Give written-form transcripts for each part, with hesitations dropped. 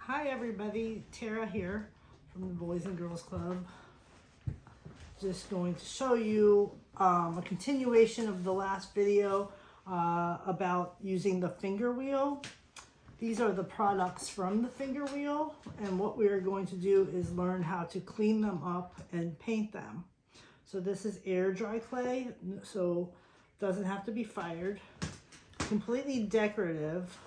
Hi everybody, Tara here from the Boys and Girls Club. Just going to show you a continuation of the last video about using the finger wheel. These are the products from the finger wheel, and what we are going to do is learn how to clean them up and paint them. So this is air dry clay, so it doesn't have to be fired. Completely decorative.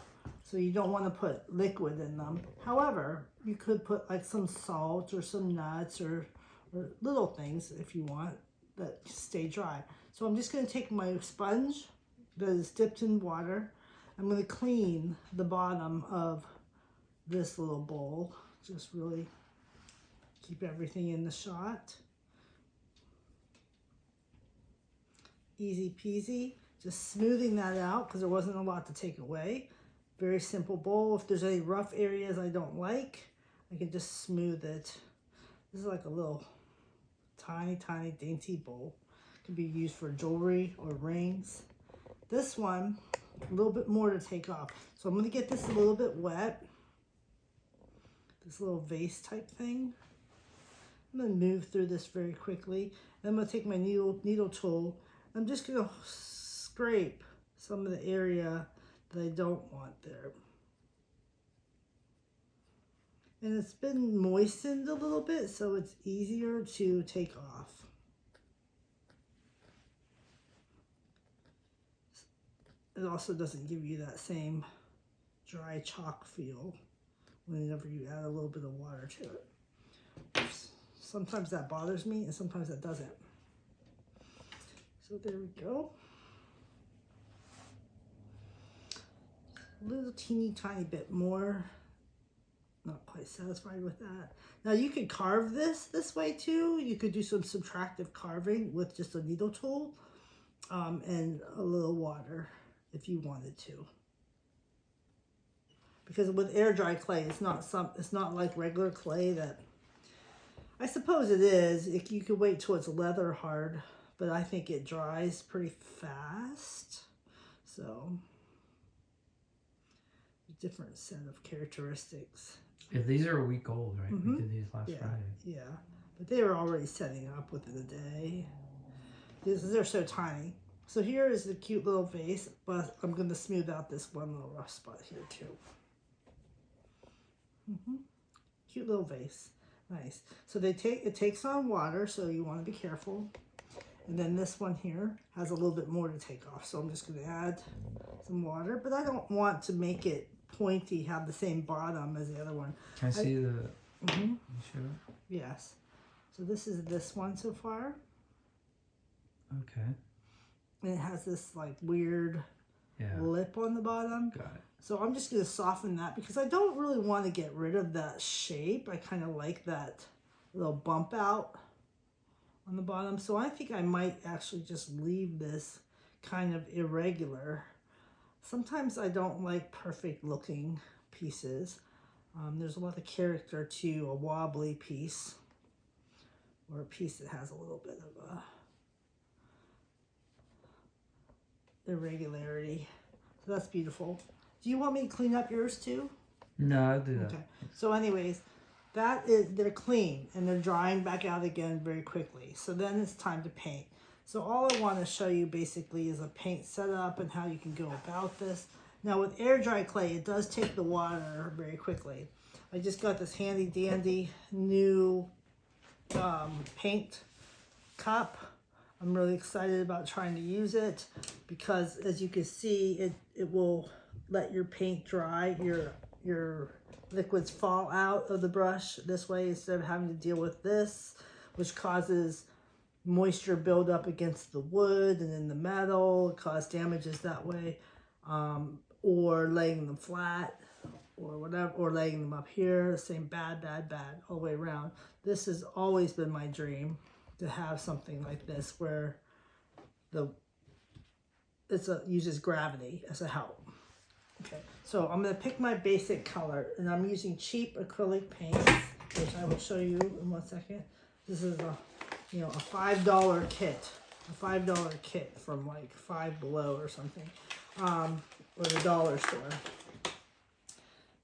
So you don't want to put liquid in them. However, you could put like some salt or some nuts or little things if you want that stay dry. So I'm just going to take my sponge that is dipped in water. I'm going to clean the bottom of this little bowl. Just really keep everything in the shot. Easy peasy. Just smoothing that out because there wasn't a lot to take away. Very simple bowl. If there's any rough areas I don't like, I can just smooth it. This is like a little tiny dainty bowl. It can be used for jewelry or rings. This one, a little bit more to take off. So I'm going to get this a little bit wet. This little vase type thing. I'm going to move through this very quickly. Then I'm going to take my needle tool. I'm just going to scrape some of the area that I don't want there. And it's been moistened a little bit, so it's easier to take off. It also doesn't give you that same dry chalk feel whenever you add a little bit of water to it. Oops. Sometimes that bothers me and sometimes that doesn't. So there we go. A little teeny tiny bit more. Not quite satisfied with that. Now you could carve this way too. You could do some subtractive carving with just a needle tool and a little water if you wanted to. Because with air dry clay, it's not like regular clay that, I suppose it is. You could wait till it's leather hard, but I think it dries pretty fast. So different set of characteristics. If these are a week old, right? We did these last Friday. Yeah, but they were already setting up within a day. They're so tiny. So here is the cute little vase, but I'm going to smooth out this one little rough spot here too. Cute little vase. Nice. So it takes on water, so you want to be careful. And then this one here has a little bit more to take off. So I'm just going to add some water, but I don't want to make it pointy, have the same bottom as the other one. Can I see the show? Yes. So this is this one so far. Okay. And it has this like weird lip on the bottom. Got it. So I'm just going to soften that because I don't really want to get rid of that shape. I kind of like that little bump out on the bottom. So I think I might actually just leave this kind of irregular. Sometimes I don't like perfect looking pieces. There's a lot of character to a wobbly piece or a piece that has a little bit of a irregularity. So that's beautiful. Do you want me to clean up yours too? No, I'll do that. Okay. So anyways, they're clean and they're drying back out again very quickly. So then it's time to paint. So all I want to show you basically is a paint setup and how you can go about this. Now with air dry clay, it does take the water very quickly. I just got this handy dandy new paint cup. I'm really excited about trying to use it because as you can see, it will let your paint dry, your liquids fall out of the brush this way instead of having to deal with this, which causes moisture build up against the wood and in the metal. It causes damages that way, or laying them flat or whatever, or laying them up here. Same bad all the way around. This has always been my dream to have something like this where uses gravity as a help. Okay, so I'm going to pick my basic color, and I'm using cheap acrylic paints, which I will show you in 1 second. This is a $5 kit, from like Five Below or something, or the dollar store.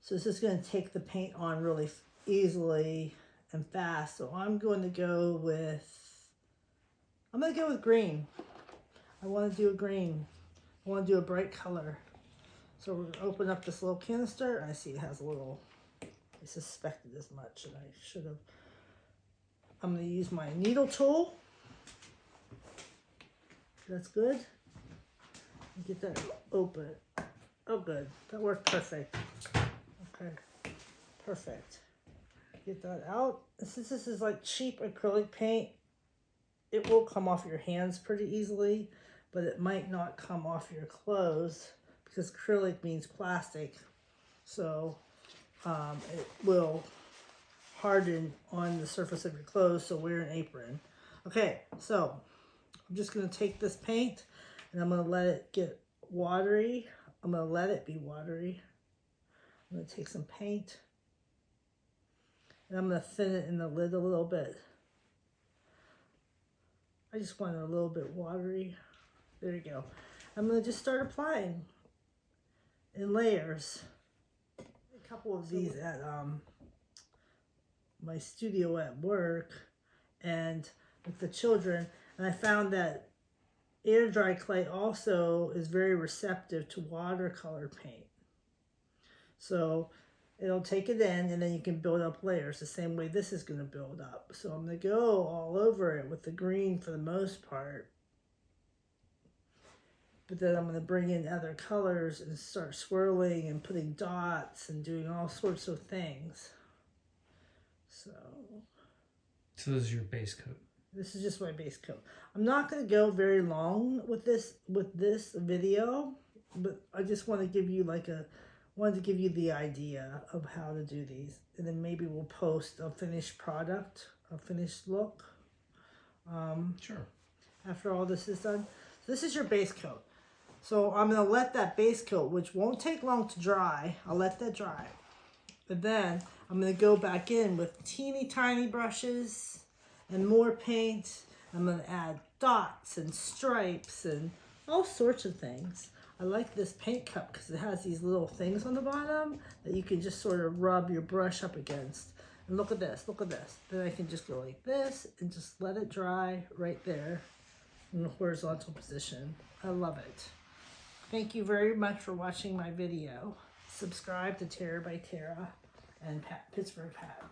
So this is going to take the paint on really easily and fast. So I'm going to go with green. I want to do a green. I want to do a bright color. So we're going to open up this little canister. I see it has a little, I suspected as much, and I should have. I'm going to use my needle tool. That's good. Get that open. Oh, good. That worked perfect. Okay. Perfect. Get that out. Since this is like cheap acrylic paint, it will come off your hands pretty easily, but it might not come off your clothes because acrylic means plastic. So it will harden on the surface of your clothes, so wear an apron. Okay, so I'm just going to take this paint and I'm going to let it get watery. I'm going to let it be watery. I'm going to take some paint and I'm going to thin it in the lid a little bit. I just want it a little bit watery. There you go. I'm going to just start applying in layers. A couple of these at my studio at work and with the children, and I found that air dry clay also is very receptive to watercolor paint. So it'll take it in and then you can build up layers the same way this is going to build up. So I'm going to go all over it with the green for the most part. But then I'm going to bring in other colors and start swirling and putting dots and doing all sorts of things. So this is your base coat. This is just my base coat. I'm not going to go very long with this video, but I just want to give you wanted to give you the idea of how to do these, and then maybe we'll post a finished product, a finished look. Sure. After all this is done, so this is your base coat. So I'm going to let that base coat, which won't take long to dry, I'll let that dry. But then I'm going to go back in with teeny tiny brushes and more paint. I'm going to add dots and stripes and all sorts of things. I like this paint cup because it has these little things on the bottom that you can just sort of rub your brush up against. And look at this, look at this. Then I can just go like this and just let it dry right there in the horizontal position. I love it. Thank you very much for watching my video. Subscribe to Terra by Terra and Pittsburgh Pat.